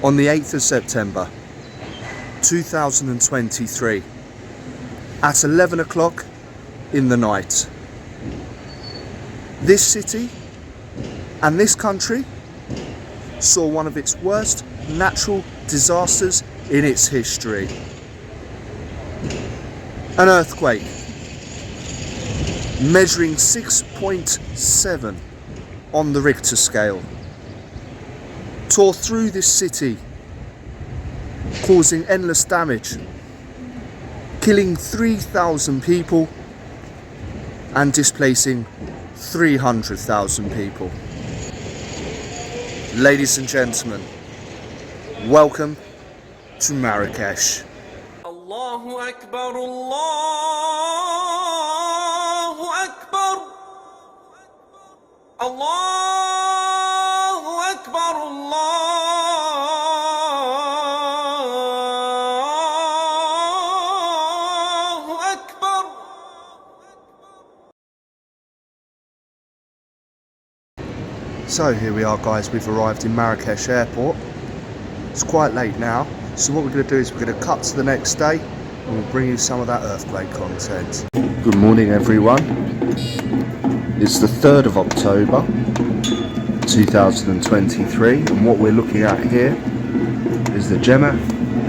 On the 8th of September 2023 at 11 o'clock in the night, this city and this country saw one of its worst natural disasters in its history. An earthquake measuring 6.7 on the Richter scale tore through this city, causing endless damage, killing 3,000 people and displacing 300,000 people. Ladies and gentlemen, welcome to Marrakesh. Allahu Akbar, Allahu Akbar, Allahu Akbar, Allahu Akbar. So here we are, guys, we've arrived in Marrakesh airport. It's quite late now, so what we're going to do is we're going to cut to the next day and we'll bring you some of that earthquake content. Good morning everyone. It's the 3rd of October 2023 and what we're looking at here is the Gemma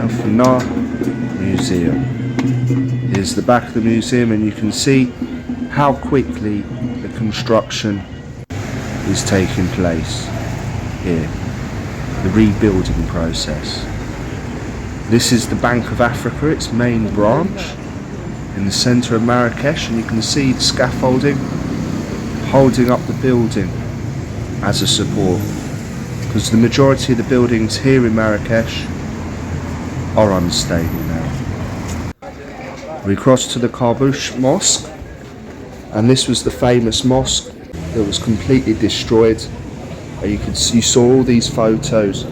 El Fnar Museum. Here's the back of the museum and you can see how quickly the construction is taking place here, the rebuilding process. This is the Bank of Africa, its main branch, in the centre of Marrakesh, and you can see the scaffolding holding up the building as a support, because the majority of the buildings here in Marrakesh are unstable now. We crossed to the Kasbah Mosque, and this was the famous mosque that was completely destroyed. You saw all these photos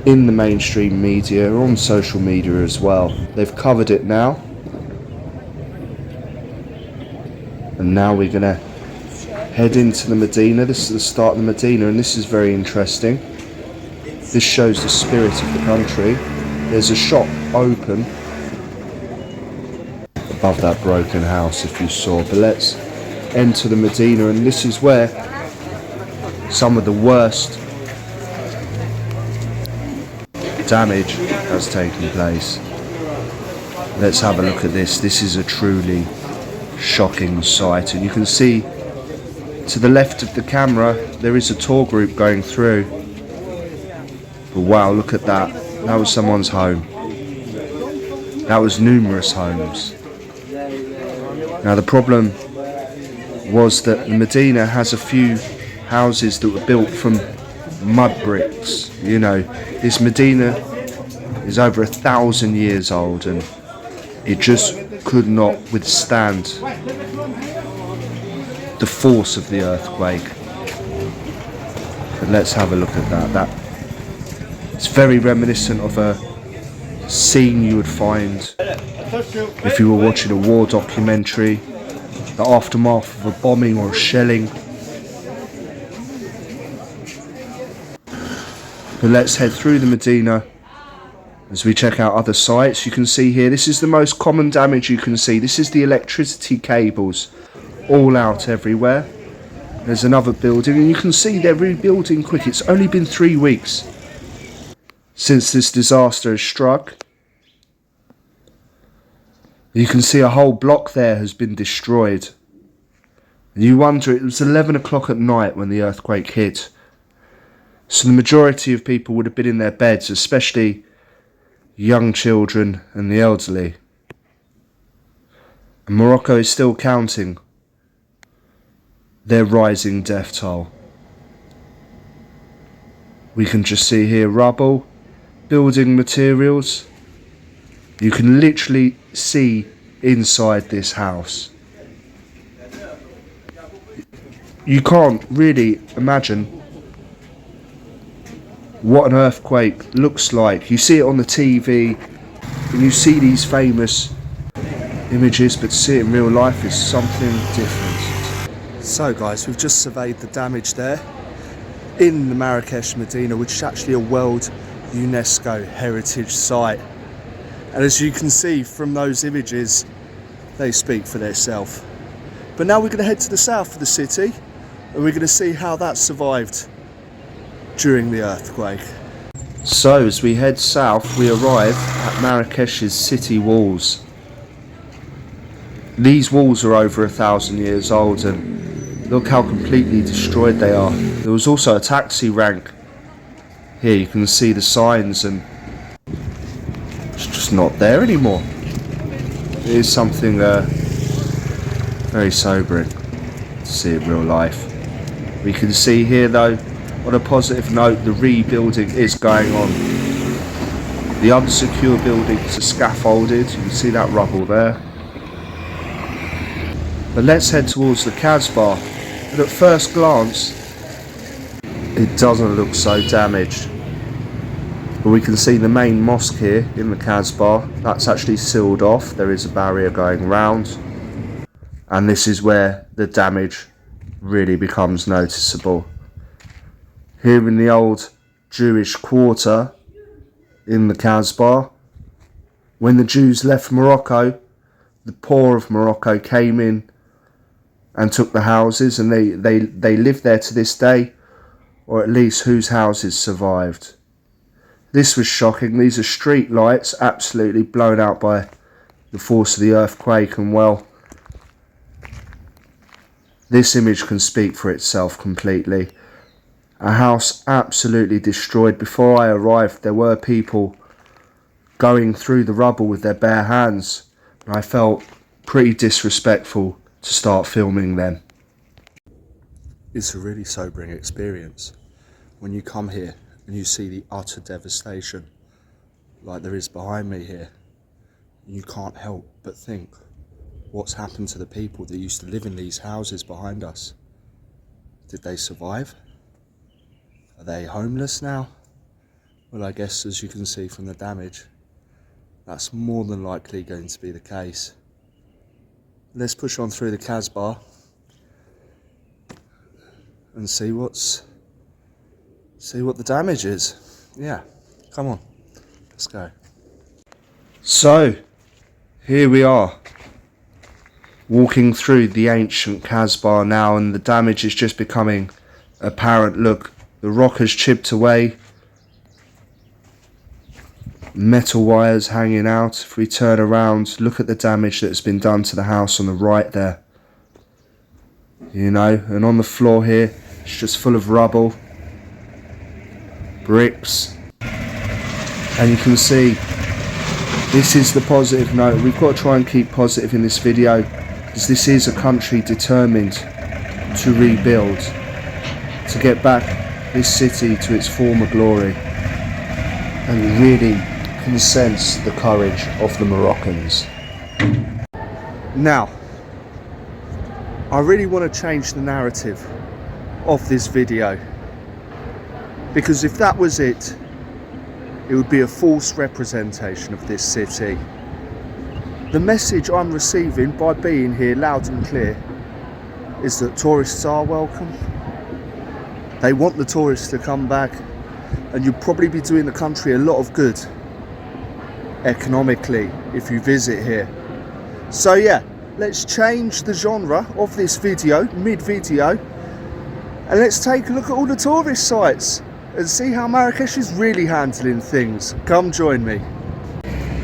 in the mainstream media, on social media as well. They've covered it now, and now we're gonna head into the Medina. This is the start of the Medina, and this is very interesting. This shows the spirit of the country. There's a shop open above that broken house, if you saw, but let's enter the Medina, and this is where some of the worst damage has taken place. Let's have a look at this. This is a truly shocking sight, and you can see to the left of the camera there is a tour group going through, but wow, look at that. That was someone's home. That was numerous homes. Now the problem was that Medina has a few houses that were built from mud bricks. You know, this Medina is over 1,000 years old and it just could not withstand the force of the earthquake. But let's have a look at that. It's very reminiscent of a scene you would find if you were watching a war documentary, the aftermath of a bombing or a shelling. But let's head through the Medina as we check out other sites. You can see here, this is the most common damage you can see. This is the electricity cables all out everywhere. There's another building and you can see they're rebuilding quick. It's only been 3 weeks since this disaster has struck. You can see a whole block there has been destroyed. And you wonder, it was 11 o'clock at night when the earthquake hit. So the majority of people would have been in their beds, especially young children and the elderly. And Morocco is still counting their rising death toll. We can just see here rubble, building materials. You can literally see inside this house. You can't really imagine what an earthquake looks like. You see it on the TV and you see these famous images, but to see it in real life is something different. So guys, we've just surveyed the damage there. in the Marrakesh, Medina, which is actually a World UNESCO Heritage Site. And as you can see from those images, they speak for themselves. But now we're going to head to the south of the city, and we're going to see how that survived during the earthquake. So as we head south, we arrive at Marrakesh's city walls. These walls are over 1,000 years old, and look how completely destroyed they are. There was also a taxi rank. Here you can see the signs, and it's just not there anymore. It is something very sobering to see in real life. We can see here though, on a positive note, the rebuilding is going on. The unsecure buildings are scaffolded, you can see that rubble there. But let's head towards the Kasbah, and at first glance it doesn't look so damaged. But we can see the main mosque here in the Kasbah, that's actually sealed off, there is a barrier going round. And this is where the damage really becomes noticeable. Here in the old Jewish quarter in the Kasbah, when the Jews left Morocco, the poor of Morocco came in and took the houses, and they live there to this day, or at least whose houses survived. This was shocking. These are street lights absolutely blown out by the force of the earthquake, and well, this image can speak for itself completely. A house absolutely destroyed. Before I arrived, there were people going through the rubble with their bare hands, and I felt pretty disrespectful to start filming them. It's a really sobering experience when you come here and you see the utter devastation like there is behind me here. You can't help but think, what's happened to the people that used to live in these houses behind us? Did they survive? Are they homeless now? Well, I guess as you can see from the damage, that's more than likely going to be the case. Let's push on through the Kasbah and see what the damage is. Yeah, come on, let's go. So, here we are, walking through the ancient Kasbah now, and the damage is just becoming apparent. Look, the rock has chipped away, metal wires hanging out. If we turn around, look at the damage that's been done to the house on the right there. You know, and on the floor here, it's just full of rubble, bricks, and you can see this is the positive note. We've got to try and keep positive in this video, because this is a country determined to rebuild, to get back this city to its former glory, and really can sense the courage of the Moroccans. Now, I really want to change the narrative of this video, because if that was it, it would be a false representation of this city. The message I'm receiving by being here loud and clear is that tourists are welcome. They want the tourists to come back, and you'll probably be doing the country a lot of good economically if you visit here. So yeah, let's change the genre of this video, mid-video, and let's take a look at all the tourist sites and see how Marrakesh is really handling things. Come join me.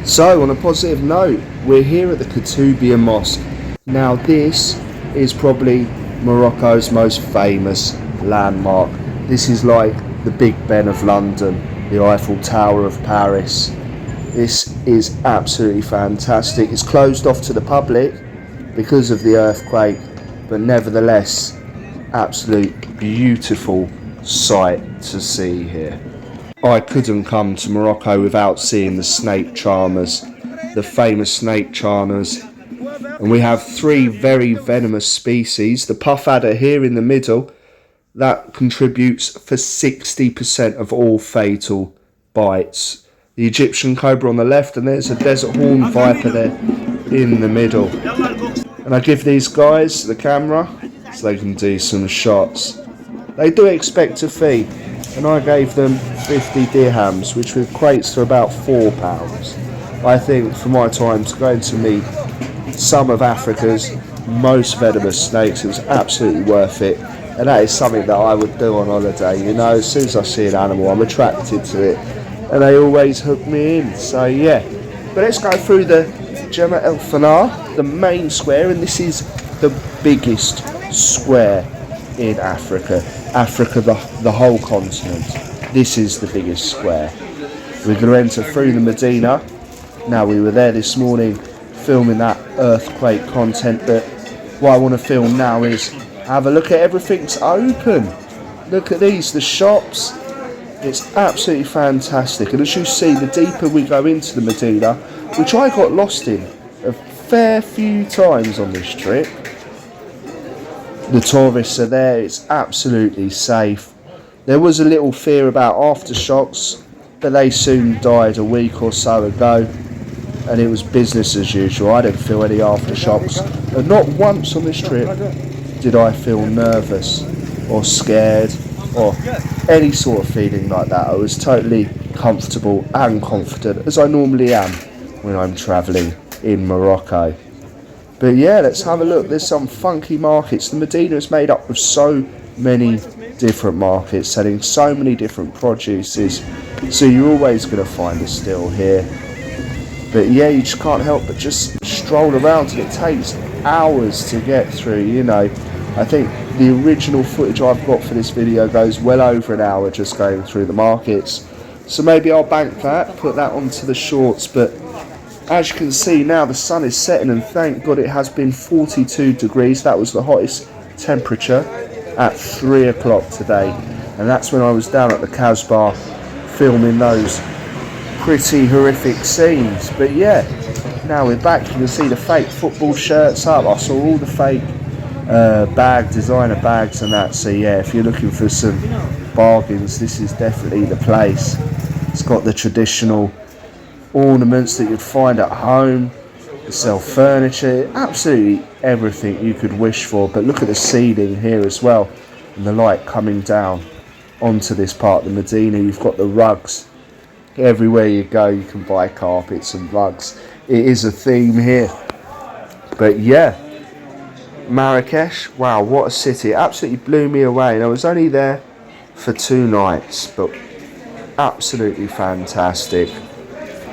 So on a positive note, we're here at the Koutoubia Mosque. Now this is probably Morocco's most famous landmark. This is like the Big Ben of London, the Eiffel Tower of Paris. This is absolutely fantastic. It's closed off to the public because of the earthquake, but nevertheless, absolute beautiful sight to see here. I couldn't come to Morocco without seeing the snake charmers, the famous snake charmers. And we have three very venomous species. The puff adder here in the middle, that contributes for 60% of all fatal bites. The Egyptian cobra on the left, and there's a desert horn viper there in the middle. And I give these guys the camera so they can do some shots. They do expect a fee, and I gave them 50 dirhams, which equates to about £4. I think for my time to go to meet some of Africa's most venomous snakes, it was absolutely worth it. And that is something that I would do on holiday. You know, as soon as I see an animal, I'm attracted to it, and they always hook me in. So yeah, but let's go through the Jama El Fanar, the main square, and this is the biggest square in Africa. The whole continent. This is the biggest square. We're going to enter through the Medina. Now, we were there this morning filming that earthquake content, but what I want to film now is have a look at everything's open. Look at these, the shops. It's absolutely fantastic. And as you see, the deeper we go into the Medina, which I got lost in a fair few times on this trip, the tourists are there. It's absolutely safe. There was a little fear about aftershocks, but they soon died a week or so ago, and it was business as usual. I didn't feel any aftershocks, and not once on this trip did I feel nervous or scared or any sort of feeling like that. I was totally comfortable and confident, as I normally am when I'm travelling in Morocco. But yeah, let's have a look. There's some funky markets. The Medina is made up of so many different markets selling so many different produces, so you're always going to find a still here. But yeah, you just can't help but just stroll around, and it takes hours to get through. You know, I think the original footage I've got for this video goes well over an hour just going through the markets, so maybe I'll bank that, put that onto the shorts. But as you can see now, the sun is setting, and thank God it has been 42 degrees. That was the hottest temperature at 3 o'clock today, and that's when I was down at the Kasbah filming those pretty horrific scenes. But yeah, now we're back. You can see the fake football shirts up. I saw all the fake designer bags and that. So yeah, if you're looking for some bargains, this is definitely the place. It's got the traditional ornaments that you'd find at home. They sell furniture, absolutely everything you could wish for. But look at the ceiling here as well, and the light coming down onto this part of the Medina. You've got the rugs. Everywhere you go, you can buy carpets and rugs. It is a theme here. But yeah, Marrakesh, wow, what a city. It absolutely blew me away. And I was only there for 2 nights, but absolutely fantastic.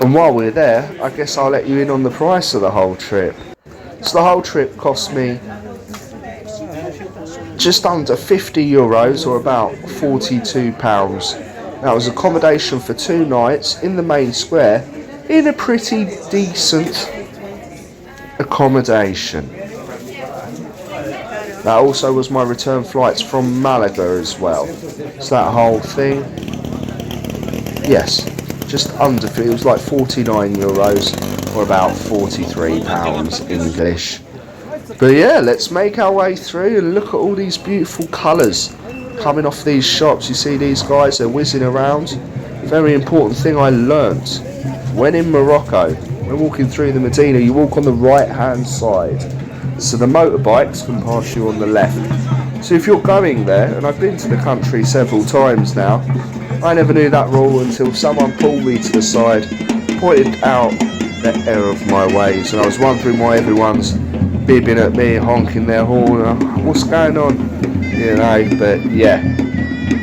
And while we're there, I guess I'll let you in on the price of the whole trip. So the whole trip cost me just under €50, or about £42. That was accommodation for 2 nights in the main square, in a pretty decent accommodation. That also was my return flights from Malaga as well. So that whole thing, yes, just under, it was like €49, or about £43 English. But yeah, let's make our way through and look at all these beautiful colours coming off these shops. You see these guys, they're whizzing around. Very important thing I learnt when in Morocco, when walking through the Medina, you walk on the right hand side, so the motorbikes can pass you on the left. So if you're going there, and I've been to the country several times now, I never knew that rule until someone pulled me to the side, pointed out the error of my ways, and I was wondering why everyone's bibbing at me, honking their horn. What's going on? You know, but yeah,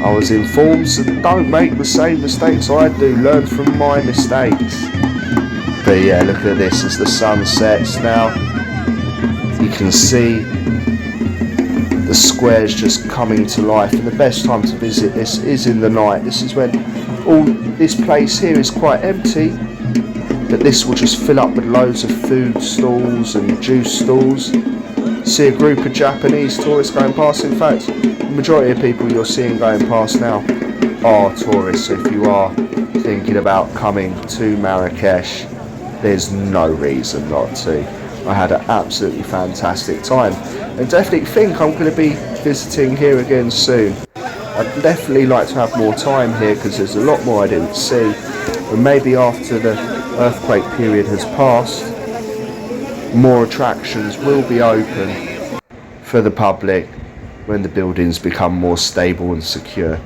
I was informed, so don't make the same mistakes I do, learn from my mistakes. But yeah, look at this as the sun sets now. You can see the squares just coming to life, and the best time to visit this is in the night. This is when all this place here is quite empty, but this will just fill up with loads of food stalls and juice stalls. See a group of Japanese tourists going past. In fact, the majority of people you're seeing going past now are tourists. So if you are thinking about coming to Marrakesh, there's no reason not to. I had an absolutely fantastic time, and definitely think I'm going to be visiting here again soon. I'd definitely like to have more time here, because there's a lot more I didn't see, and maybe after the earthquake period has passed, more attractions will be open for the public, when the buildings become more stable and secure.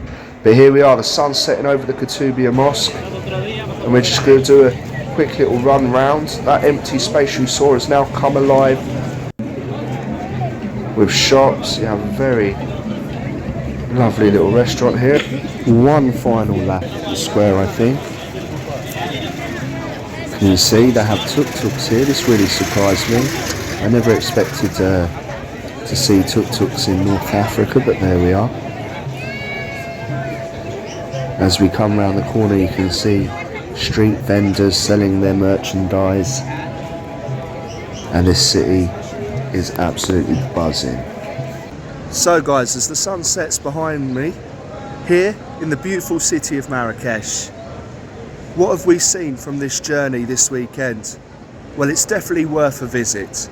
But here we are, the sun's setting over the Kutubiyya Mosque, and we're just going to do a quick little run round. That empty space you saw has now come alive with shops. You have a very lovely little restaurant here. One final lap of the square, I think. Can you see they have tuk-tuks here? This really surprised me. I never expected to see tuk-tuks in North Africa, but there we are. As we come round the corner, you can see street vendors selling their merchandise, and this city is absolutely buzzing. So guys, as the sun sets behind me here in the beautiful city of Marrakesh, what have we seen from this journey this weekend? Well, it's definitely worth a visit.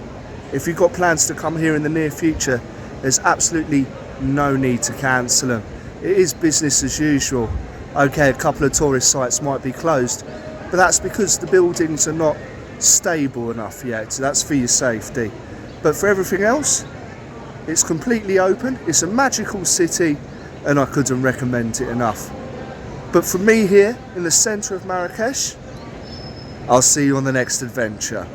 If you've got plans to come here in the near future, there's absolutely no need to cancel them. It is business as usual. Okay, a couple of tourist sites might be closed, but that's because the buildings are not stable enough yet, so that's for your safety. But for everything else, it's completely open. It's a magical city, and I couldn't recommend it enough. But from me here in the centre of Marrakesh, I'll see you on the next adventure.